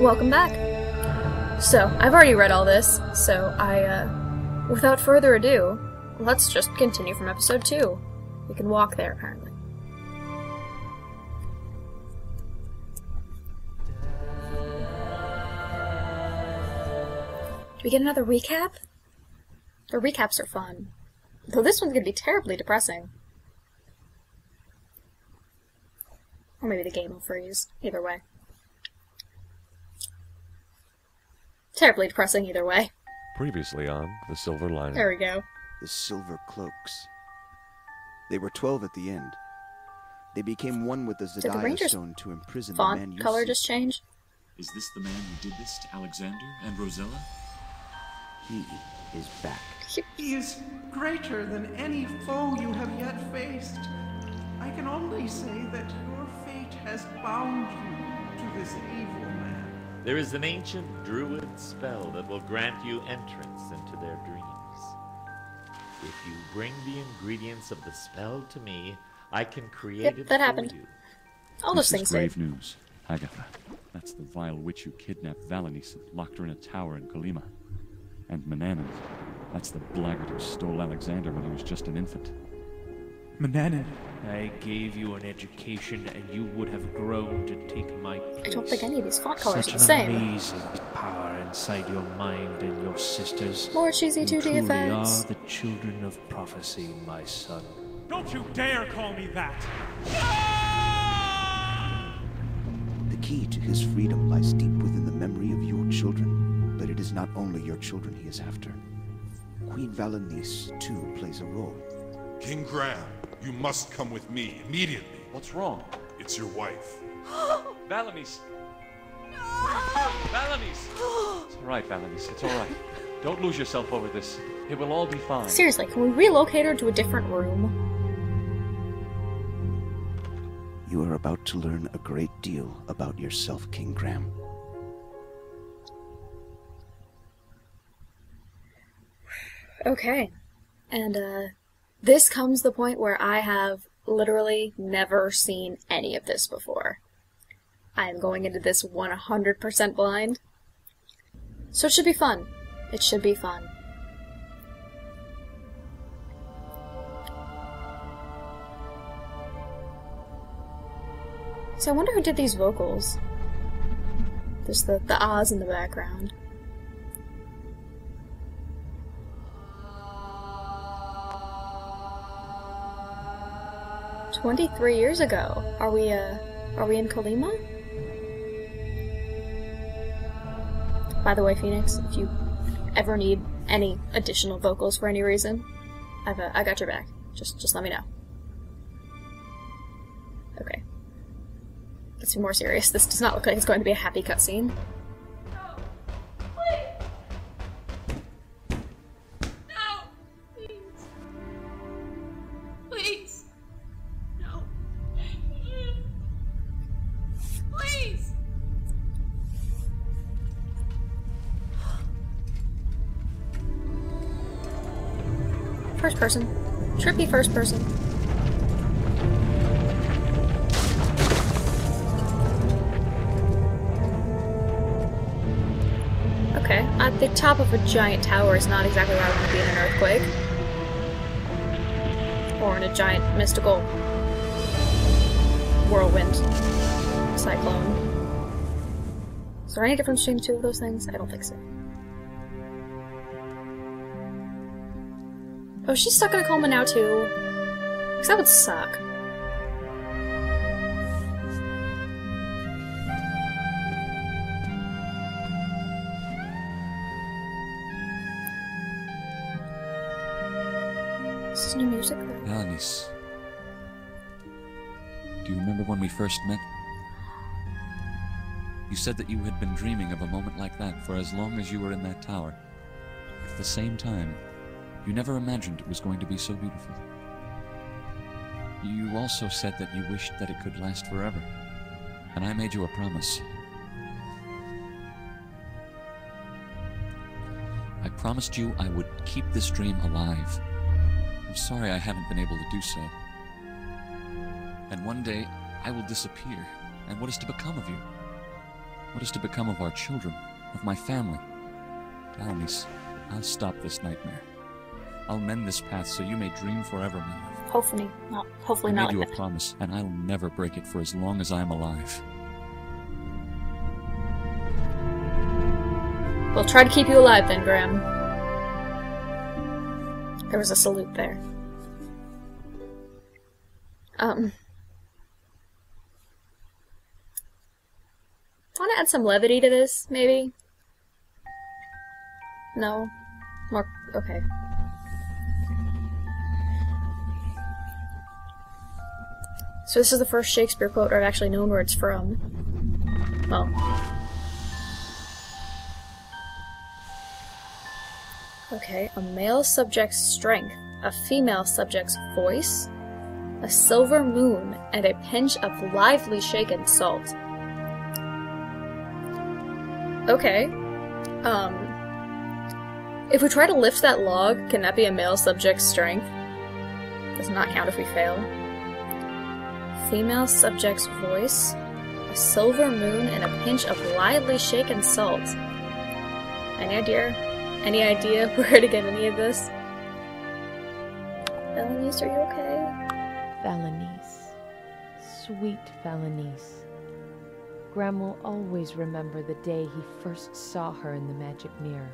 Welcome back. So, I've already read all this, so without further ado, let's just continue from episode 2. We can walk there, apparently. Do we get another recap? The recaps are fun. Though this one's gonna be terribly depressing. Or maybe the game will freeze. Either way. Terribly depressing either way. Previously on The Silver Lining. There we go. The Silver Cloaks. They were 12 at the end. They became one with the Did the Zodiah Rangers Stone to imprison the man font you color seek. just change? Is this the man who did this to Alexander and Rosella? He is back. He is greater than any foe you have yet faced. I can only say that your fate has bound you to this evil man. There is an ancient druid spell that will grant you entrance into their dreams. If you bring the ingredients of the spell to me, I can create it that for happened. you. All those This things is did. grave news, Agatha. That's the vile witch who kidnapped Valenice and locked her in a tower in Colima. And Mananan. That's the blackguard who stole Alexander when he was just an infant. Mananan. I gave you an education and you would have grown to take my place. I don't think any of these font colors Such are the same. amazing power inside your mind and your sisters. More cheesy You 2D truly effects. are the children of prophecy, my son. Don't you dare call me that! The key to his freedom lies deep within the memory of your children, but it is not only your children he is after. Queen Valenice, too, plays a role. King Graham, you must come with me immediately. What's wrong? It's your wife. Valenice! Valenice! It's alright, Valenice. It's alright. Don't lose yourself over this. It will all be fine. Seriously, can we relocate her to a different room? You are about to learn a great deal about yourself, King Graham. Okay. And, this comes the point where I have literally never seen any of this before. I am going into this 100% blind. So it should be fun. It should be fun. So I wonder who did these vocals. There's the ahs in the background. "23 years ago. Are we in Colima?" By the way, Phoenix, if you ever need any additional vocals for any reason, I got your back. Just let me know. Okay. Let's be more serious. This does not look like it's going to be a happy cutscene. First person. Trippy first person. Okay, at the top of a giant tower is not exactly where I want to be in an earthquake. Or in a giant mystical whirlwind cyclone. Is there any difference between the two of those things? I don't think so. Oh, she's stuck in a coma now, too. Because that would suck. This is new music, though. Valenice. Do you remember when we first met? You said that you had been dreaming of a moment like that for as long as you were in that tower. At the same time, you never imagined it was going to be so beautiful. You also said that you wished that it could last forever, and I made you a promise. I promised you I would keep this dream alive. I'm sorry I haven't been able to do so. And one day, I will disappear, and what is to become of you? What is to become of our children, of my family? Valanice, I'll stop this nightmare. I'll mend this path so you may dream forever, my love. Hopefully not. Hopefully I not. made you Like a that. promise, and I'll never break it for as long as I am alive. We'll try to keep you alive then, Graham. There was a salute there. Want to add some levity to this, maybe? No? More... okay. So this is the first Shakespeare quote I've actually known where it's from. Well... okay, a male subject's strength, a female subject's voice, a silver moon, and a pinch of lively shaken salt. Okay. If we try to lift that log, can that be a male subject's strength? Does not count if we fail. Female subject's voice, a silver moon, and a pinch of lively shaken salt. Any idea? Any idea where to get any of this? Valanice, are you okay? Valanice. Sweet Valanice. Graham will always remember the day he first saw her in the magic mirror.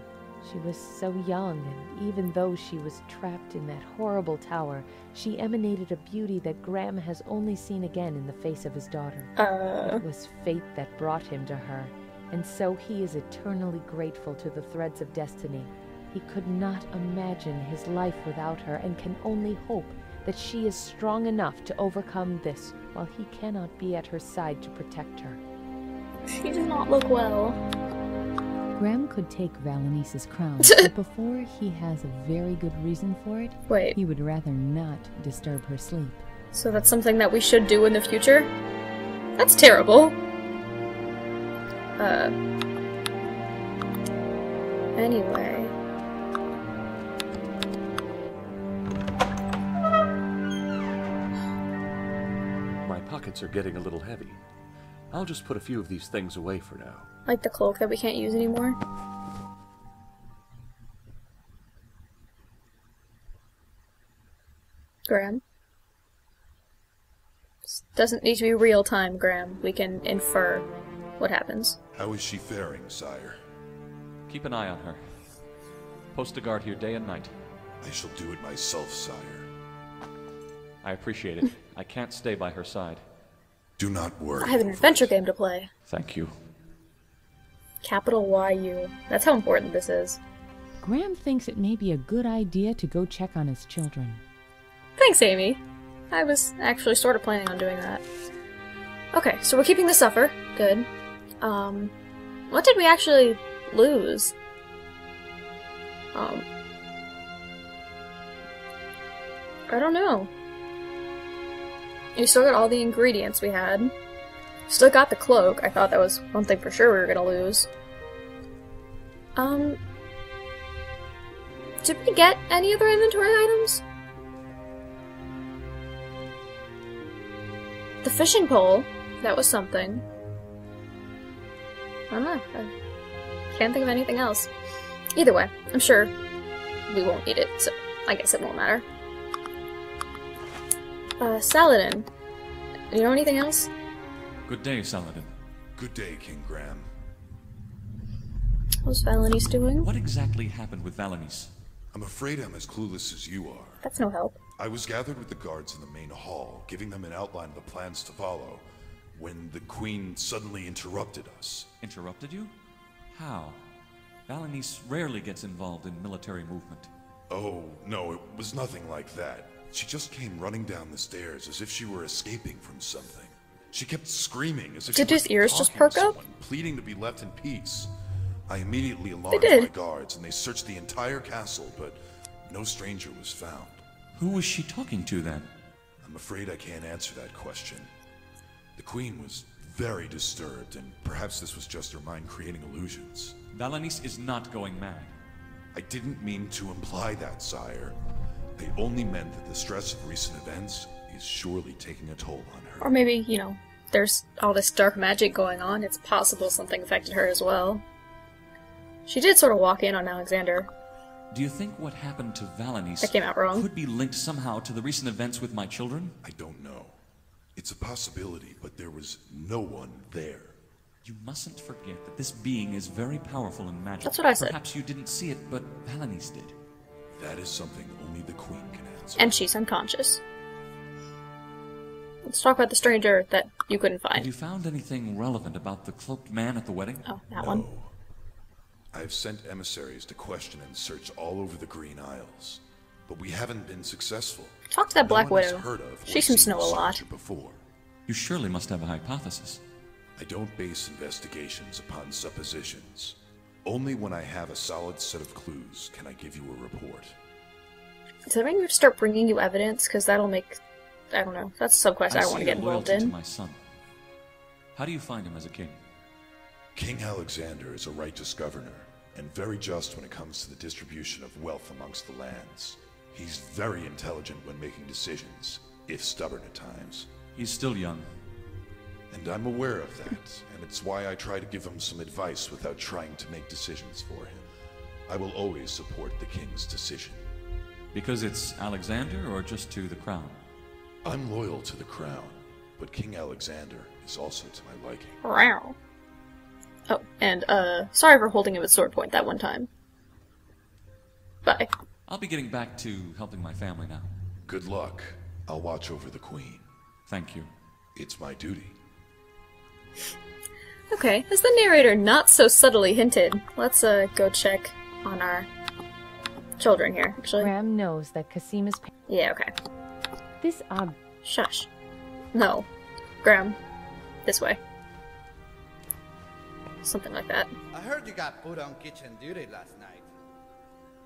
She was so young, and even though she was trapped in that horrible tower, she emanated a beauty that Graham has only seen again in the face of his daughter. It was fate that brought him to her, and so he is eternally grateful to the threads of destiny. He could not imagine his life without her, and can only hope that she is strong enough to overcome this, while he cannot be at her side to protect her. She does not look well. Graham could take Valanice's crown, but before he has a very good reason for it, Wait. he would rather not disturb her sleep. So that's something that we should do in the future? That's terrible. Anyway. My pockets are getting a little heavy. I'll just put a few of these things away for now. Like the cloak that we can't use anymore? Graham? This doesn't need to be real time, Graham. We can infer what happens. How is she faring, sire? Keep an eye on her. Post a guard here day and night. I shall do it myself, sire. I appreciate it. I can't stay by her side. Do not worry. I have an adventure game to play. Thank you. Capital YU. That's how important this is. Graham thinks it may be a good idea to go check on his children. Thanks, Amy. I was actually sort of planning on doing that. Okay, so we're keeping the suffer. Good. What did we actually lose? I don't know. We still got all the ingredients we had. Still got the cloak. I thought that was one thing for sure we were gonna lose. Did we get any other inventory items? The fishing pole. That was something. I don't know. I can't think of anything else. Either way, I'm sure we won't need it, so I guess it won't matter. Saladin. You know anything else? Good day, Saladin. Good day, King Graham. How's Valanice doing? What exactly happened with Valanice? I'm afraid I'm as clueless as you are. That's no help. I was gathered with the guards in the main hall, giving them an outline of the plans to follow, when the Queen suddenly interrupted us. Interrupted you? How? Valanice rarely gets involved in military movement. Oh, no, it was nothing like that. She just came running down the stairs as if she were escaping from something. She kept screaming as if Did she his was ears just talking to perk up? someone, pleading to be left in peace. I immediately alarmed did. my guards, and they searched the entire castle, but no stranger was found. Who was she talking to then? I'm afraid I can't answer that question. The Queen was very disturbed, and perhaps this was just her mind creating illusions. Valanice is not going mad. I didn't mean to imply that, sire. I only meant that the stress of recent events is surely taking a toll on her. Or maybe, you know, there's all this dark magic going on, it's possible something affected her as well. She did sort of walk in on Alexander. Do you think what happened to Valenice That came out wrong. could be linked somehow to the recent events with my children? I don't know. It's a possibility, but there was no one there. You mustn't forget that this being is very powerful in magic. That's what I said. Perhaps you didn't see it, but Valenice did. That is something only the Queen can answer. And she's unconscious. Let's talk about the stranger that you couldn't Have find. you found anything relevant about the cloaked man at the wedding? Oh, that one. I've sent emissaries to question and search all over the Green Isles, but we haven't been successful. Talk to that Black No one has Widow. heard of She or seems to seen know a the lot. soldier before. You surely must have a hypothesis. I don't base investigations upon suppositions. Only when I have a solid set of clues can I give you a report. Does that mean we have to start bringing you evidence? Because that'll make... I don't know. That's a subquest I don't want to get involved loyalty to in. my son. How do you find him as a king? King Alexander is a righteous governor, and very just when it comes to the distribution of wealth amongst the lands. He's very intelligent when making decisions, if stubborn at times. He's still young. And I'm aware of that, and it's why I try to give him some advice without trying to make decisions for him. I will always support the king's decision. Because it's Alexander, or just to the crown? I'm loyal to the crown, but King Alexander is also to my liking. Wow. Oh, and, sorry for holding him at sword point that one time. Bye. I'll be getting back to helping my family now. Good luck. I'll watch over the Queen. Thank you. It's my duty. Okay, as the narrator not so subtly hinted, let's, go check on our children here, actually. Graham knows that Casima's Yeah, okay. This Shush. No. Graham. This way. Something like that. I heard you got put on kitchen duty last night.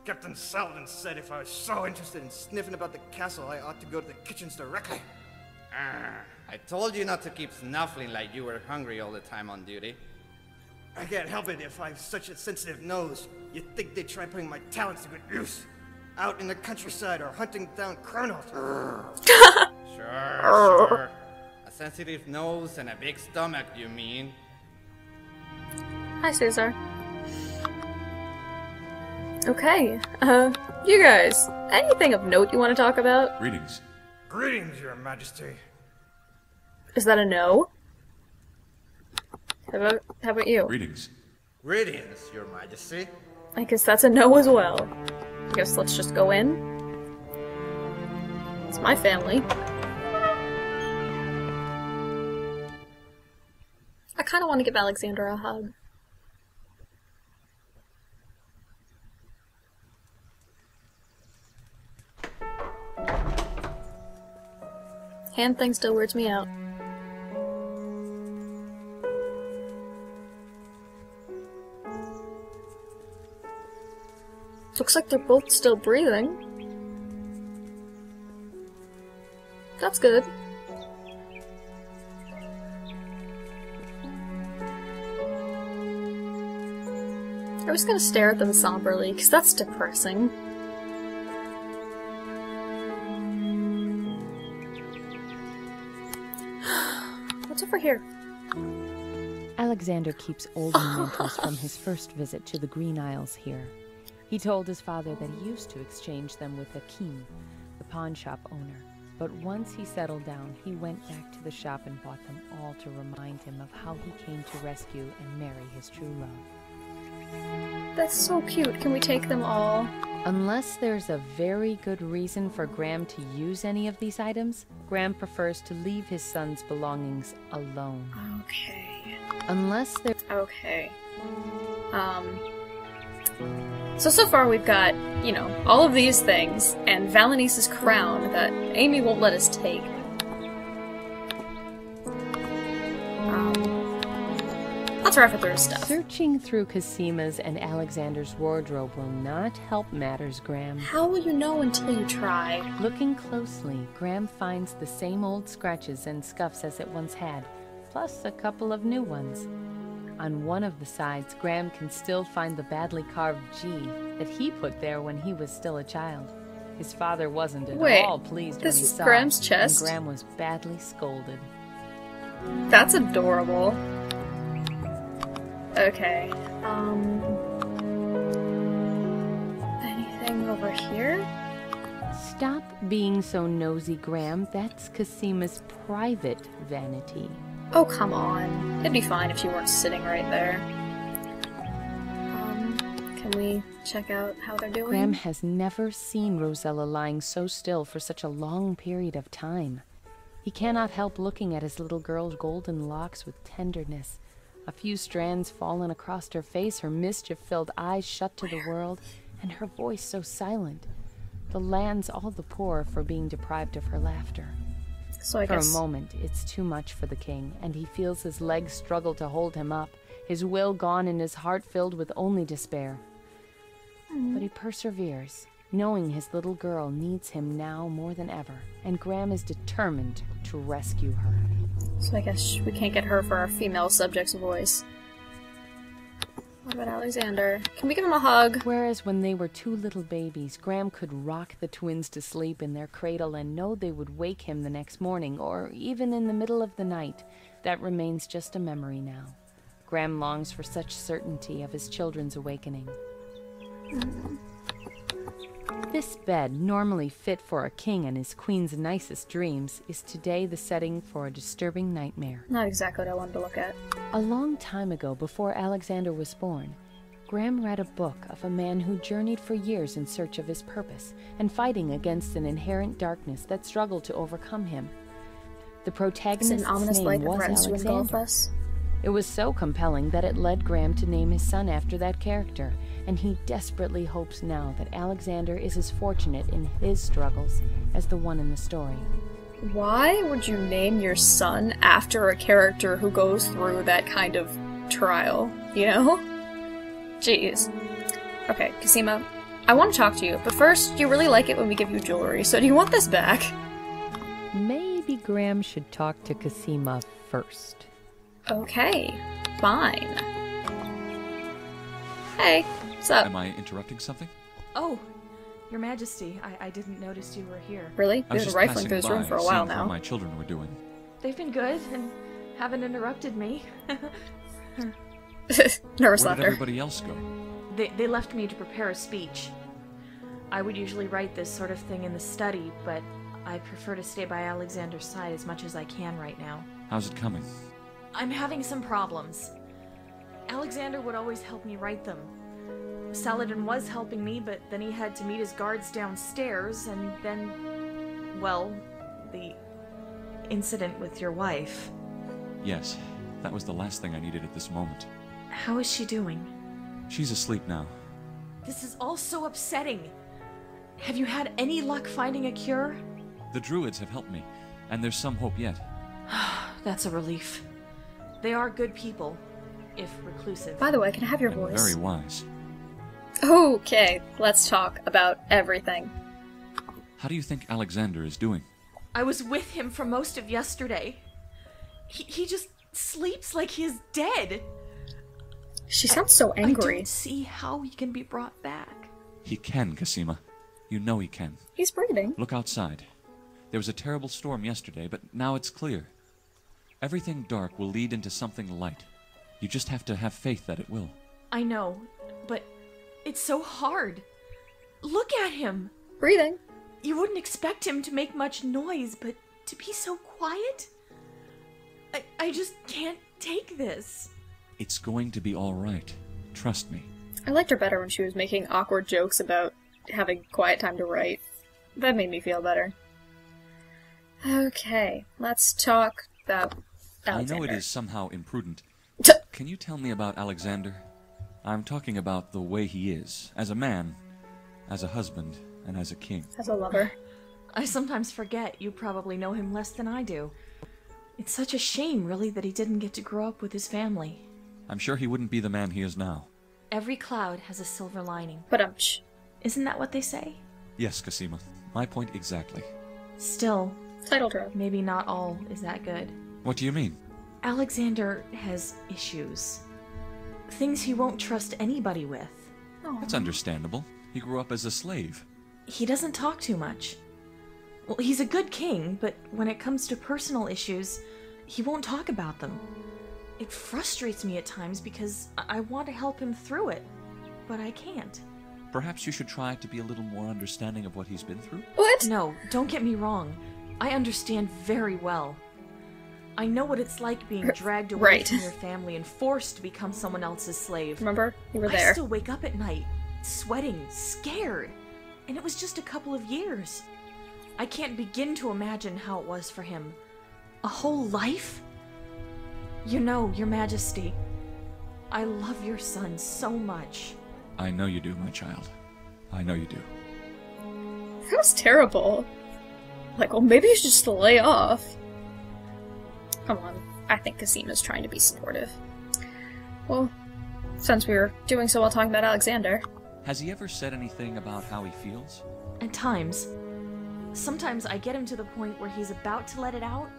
Captain Saladin said if I was so interested in sniffing about the castle, I ought to go to the kitchens directly. I told you not to keep snuffling like you were hungry all the time on duty. I can't help it if I have such a sensitive nose. You'd think they'd try putting my talents to good use. Out in the countryside or hunting down criminals. Sure. A sensitive nose and a big stomach, you mean? Hi, Caesar. Okay, you guys, anything of note you want to talk about? Greetings. Greetings, Your Majesty. Is that a no? How about you? Greetings. Greetings, Your Majesty. I guess that's a no as well. I guess let's just go in. It's my family. I kind of want to give Alexander a hug. Hand thing still weirds me out. Looks like they're both still breathing. That's good. I was gonna stare at them somberly, because that's depressing. What's over here? Alexander keeps old mementos from his first visit to the Green Isles here. He told his father that he used to exchange them with Akeem, the pawn shop owner. But once he settled down, he went back to the shop and bought them all to remind him of how he came to rescue and marry his true love. That's so cute. Can we take them all? Unless there's a very good reason for Graham to use any of these items, Graham prefers to leave his son's belongings alone. Okay. Unless there... Okay. So far we've got, you know, all of these things, and Valenice's crown that Amy won't let us take. Let's rifle through his stuff. Searching through Casima's and Alexander's wardrobe will not help matters, Graham. How will you know until you try? Looking closely, Graham finds the same old scratches and scuffs as it once had, plus a couple of new ones. On one of the sides, Graham can still find the badly carved G that he put there when he was still a child. His father wasn't at all pleased when he saw Graham's it, chest? and Graham was badly scolded. That's adorable. Okay, anything over here? Stop being so nosy, Graham. That's Casima's private vanity. Oh, come on. It'd be fine if she weren't sitting right there. Can we check out how they're doing? Graham has never seen Rosella lying so still for such a long period of time. He cannot help looking at his little girl's golden locks with tenderness. A few strands fallen across her face, her mischief-filled eyes shut to the world, and her voice so silent. The land's all the poorer for being deprived of her laughter. So I For guess... a moment, it's too much for the king, and he feels his legs struggle to hold him up, his will gone and his heart filled with only despair. But he perseveres, knowing his little girl needs him now more than ever, and Graham is determined to rescue her. So I guess we can't get her for our female subject's voice. What about Alexander? Can we give him a hug? Whereas when they were two little babies, Graham could rock the twins to sleep in their cradle and know they would wake him the next morning, or even in the middle of the night. That remains just a memory now. Graham longs for such certainty of his children's awakening. This bed, normally fit for a king and his queen's nicest dreams, is today the setting for a disturbing nightmare. Not exactly what I wanted to look at. A long time ago, before Alexander was born, Graham read a book of a man who journeyed for years in search of his purpose and fighting against an inherent darkness that struggled to overcome him. The protagonist's name was Alexander. It was so compelling that it led Graham to name his son after that character, and he desperately hopes now that Alexander is as fortunate in his struggles as the one in the story. Why would you name your son after a character who goes through that kind of trial, you know? Jeez. Okay, Casima, I want to talk to you, but first, you really like it when we give you jewelry, so do you want this back? Maybe Graham should talk to Casima first. Okay, fine. Hey, what's up? Am I interrupting something? Oh, Your Majesty, I didn't notice you were here. Really? I was We've just been rifling through passing this room by, for a while seeing how now. my children were doing. They've been good and haven't interrupted me. Nervous Where did laughter. everybody else go? They left me to prepare a speech. I would usually write this sort of thing in the study, but I prefer to stay by Alexander's side as much as I can right now. How's it coming? I'm having some problems. Alexander would always help me write them. Saladin was helping me, but then he had to meet his guards downstairs, and then, well, the incident with your wife. Yes, that was the last thing I needed at this moment. How is she doing? She's asleep now. This is all so upsetting. Have you had any luck finding a cure? The druids have helped me, and there's some hope yet. That's a relief. They are good people, if reclusive. By the way, can I have your And voice? very wise. Okay, let's talk about everything. How do you think Alexander is doing? I was with him for most of yesterday. He just sleeps like he's dead. She sounds so angry. I don't see how he can be brought back. He can, Casima. You know he can. He's breathing. Look outside. There was a terrible storm yesterday, but now it's clear. Everything dark will lead into something light. You just have to have faith that it will. I know, but it's so hard. Look at him. Breathing. You wouldn't expect him to make much noise, but to be so quiet? I just can't take this. It's going to be all right. Trust me. I liked her better when she was making awkward jokes about having quiet time to write. That made me feel better. Okay, let's talk about Alexander. I know it is somehow imprudent. Can you tell me about Alexander? I'm talking about the way he is, as a man, as a husband, and as a king. As a lover. I sometimes forget you probably know him less than I do. It's such a shame, really, that he didn't get to grow up with his family. I'm sure he wouldn't be the man he is now. Every cloud has a silver lining. But Isn't that what they say? Yes, Casima. My point exactly. Still, title drop. Maybe not all is that good. What do you mean? Alexander has issues. Things he won't trust anybody with. That's understandable. He grew up as a slave. He doesn't talk too much. Well, he's a good king, but when it comes to personal issues, he won't talk about them. It frustrates me at times because I want to help him through it, but I can't. Perhaps you should try to be a little more understanding of what he's been through? What? No, don't get me wrong. I understand very well. I know what it's like being dragged away from your family and forced to become someone else's slave. Remember? You were I there. still wake up at night, sweating, scared. And it was just a couple of years. I can't begin to imagine how it was for him. A whole life? You know, Your Majesty, I love your son so much. I know you do, my child. I know you do. That was terrible. Like, well, maybe you should just lay off. Come on. I think Casima's trying to be supportive. Well, since we were doing so well talking about Alexander... Has he ever said anything about how he feels? At times. Sometimes I get him to the point where he's about to let it out,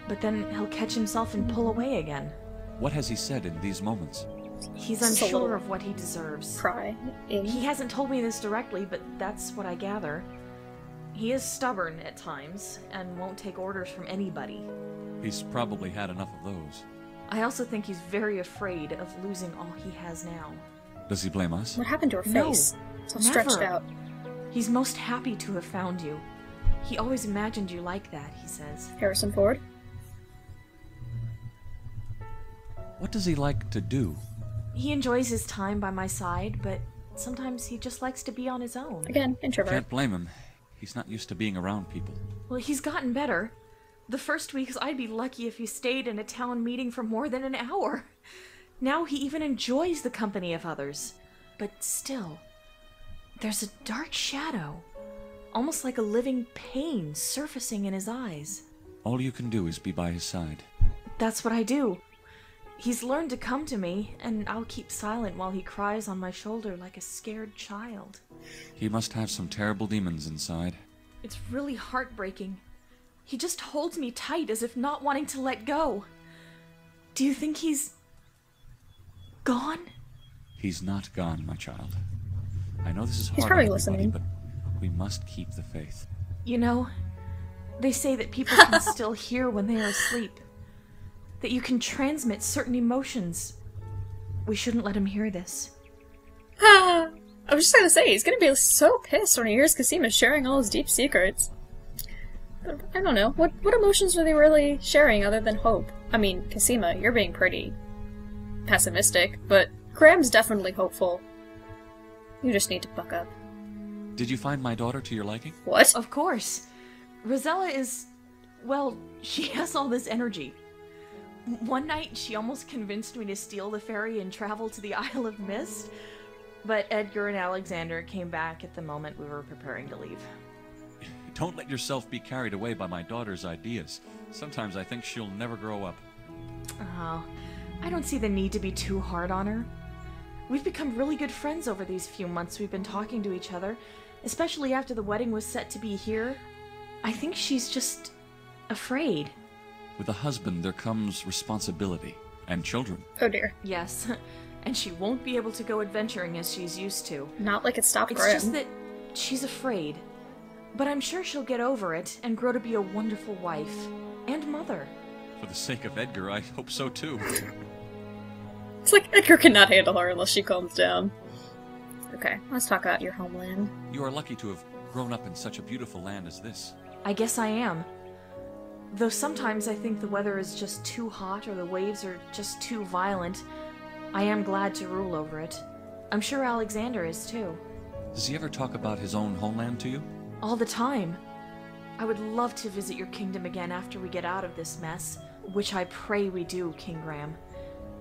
but then he'll catch himself and pull away again. What has he said in these moments? He's unsure of what he deserves. Cry. He hasn't told me this directly, but that's what I gather. He is stubborn at times, and won't take orders from anybody. He's probably had enough of those. I also think he's very afraid of losing all he has now. Does he blame us? What happened to her face? It's all stretched out. He's most happy to have found you. He always imagined you like that, he says. Harrison Ford? What does he like to do? He enjoys his time by my side, but sometimes he just likes to be on his own. Again, introvert. Can't blame him. He's not used to being around people. Well, he's gotten better. The first weeks, I'd be lucky if he stayed in a town meeting for more than an hour. Now he even enjoys the company of others. But still, there's a dark shadow, almost like a living pain surfacing in his eyes. All you can do is be by his side. That's what I do. He's learned to come to me, and I'll keep silent while he cries on my shoulder like a scared child. He must have some terrible demons inside. It's really heartbreaking. He just holds me tight as if not wanting to let go. Do you think he's... gone? He's not gone, my child. I know this is hard He's probably on everybody, listening. but we must keep the faith. You know, they say that people can still hear when they are asleep. That you can transmit certain emotions. We shouldn't let him hear this. I was just gonna say, he's gonna be so pissed when he hears Cosima sharing all his deep secrets. I don't know. What emotions are they really sharing other than hope? I mean, Cosima, you're being pretty pessimistic, but Graham's definitely hopeful. You just need to buck up. Did you find my daughter to your liking? What? Of course. Rosella is... well, she has all this energy. One night, she almost convinced me to steal the ferry and travel to the Isle of Mist, but Edgar and Alexander came back at the moment we were preparing to leave. Don't let yourself be carried away by my daughter's ideas. Sometimes I think she'll never grow up. Oh, I don't see the need to be too hard on her. We've become really good friends over these few months we've been talking to each other, especially after the wedding was set to be here. I think she's just... afraid. With a husband, there comes responsibility. And children. Oh dear. Yes, and she won't be able to go adventuring as she's used to. Not like it stopped It's Graham. just that she's afraid. But I'm sure she'll get over it and grow to be a wonderful wife. And mother. For the sake of Edgar, I hope so too. It's like Edgar cannot handle her unless she calms down. Okay, let's talk about your homeland. You are lucky to have grown up in such a beautiful land as this. I guess I am. Though sometimes I think the weather is just too hot or the waves are just too violent, I am glad to rule over it. I'm sure Alexander is too. Does he ever talk about his own homeland to you? All the time. I would love to visit your kingdom again after we get out of this mess, which I pray we do, King Graham.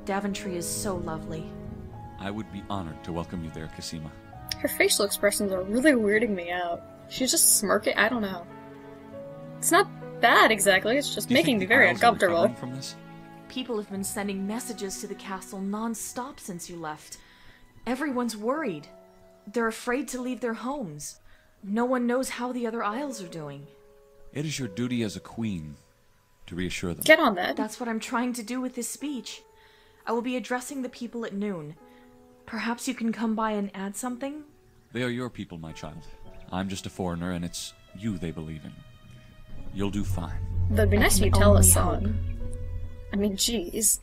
Daventry is so lovely. I would be honored to welcome you there, Cosima. Her facial expressions are really weirding me out. She's just smirking. I don't know. It's not bad exactly, it's just making me very uncomfortable. From this? People have been sending messages to the castle non-stop since you left. Everyone's worried. They're afraid to leave their homes. No one knows how the other isles are doing. It is your duty as a queen to reassure them. Get on that. That's what I'm trying to do with this speech. I will be addressing the people at noon. Perhaps you can come by and add something? They are your people, my child. I'm just a foreigner, and it's you they believe in. You'll do fine. That'd be nice if you tell us, son. mean, jeez.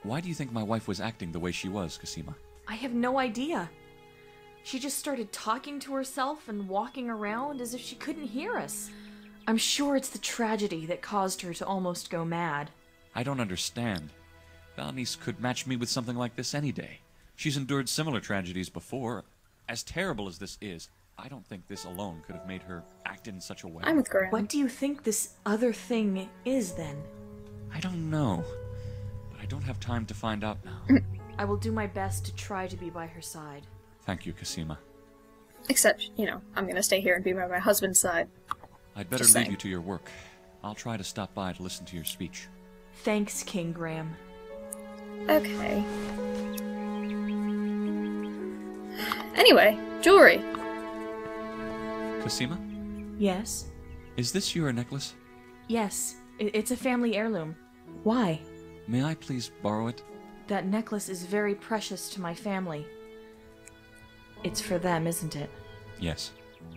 Why do you think my wife was acting the way she was, Cosima? I have no idea. She just started talking to herself and walking around as if she couldn't hear us. I'm sure it's the tragedy that caused her to almost go mad. I don't understand. Valanice could match me with something like this any day. She's endured similar tragedies before. As terrible as this is, I don't think this alone could have made her act in such a way. I'm with Graham. What do you think this other thing is, then? I don't know. But I don't have time to find out now. I will do my best to try to be by her side. Thank you, Cosima. Except, you know, I'm gonna stay here and be by my husband's side. I'd better leave you to your work. I'll try to stop by to listen to your speech. Thanks, King Graham. Okay. Anyway, jewelry. Cosima? Yes? Is this your necklace? Yes. It's a family heirloom. Why? May I please borrow it? That necklace is very precious to my family. It's for them, isn't it? Yes.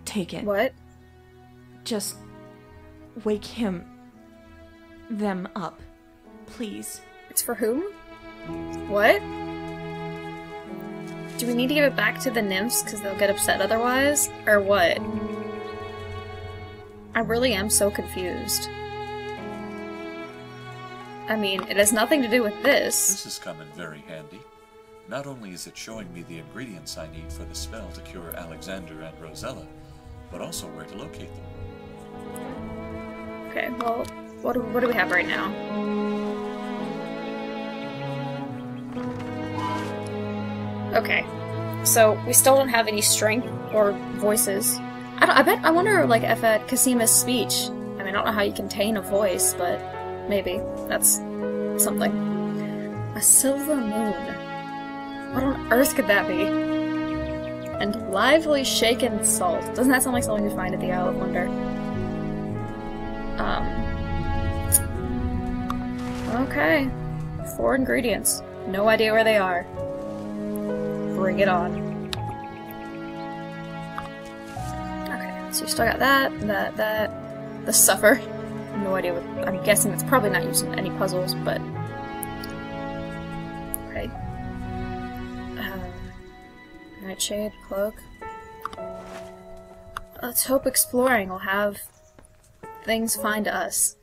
Take it. What? Just wake them up, please. It's for whom? What? Do we need to give it back to the nymphs because they'll get upset otherwise? Or what? I really am so confused. I mean, it has nothing to do with this. This has come in very handy. Not only is it showing me the ingredients I need for the spell to cure Alexander and Rosella, but also where to locate them. Okay, well, what do we have right now? Okay, so we still don't have any strength or voices. I wonder, like, if at Cosima's speech, I mean, I don't know how you contain a voice, but maybe that's something. A silver moon. What on earth could that be? And lively shaken salt. Doesn't that sound like something we find at the Isle of Wonder? Okay. 4 ingredients. No idea where they are. Bring it on. Okay, so you still got that. The Suffer. No idea what... I'm guessing it's probably not using any puzzles, but... Okay. Nightshade, cloak. Let's hope exploring will have things find us.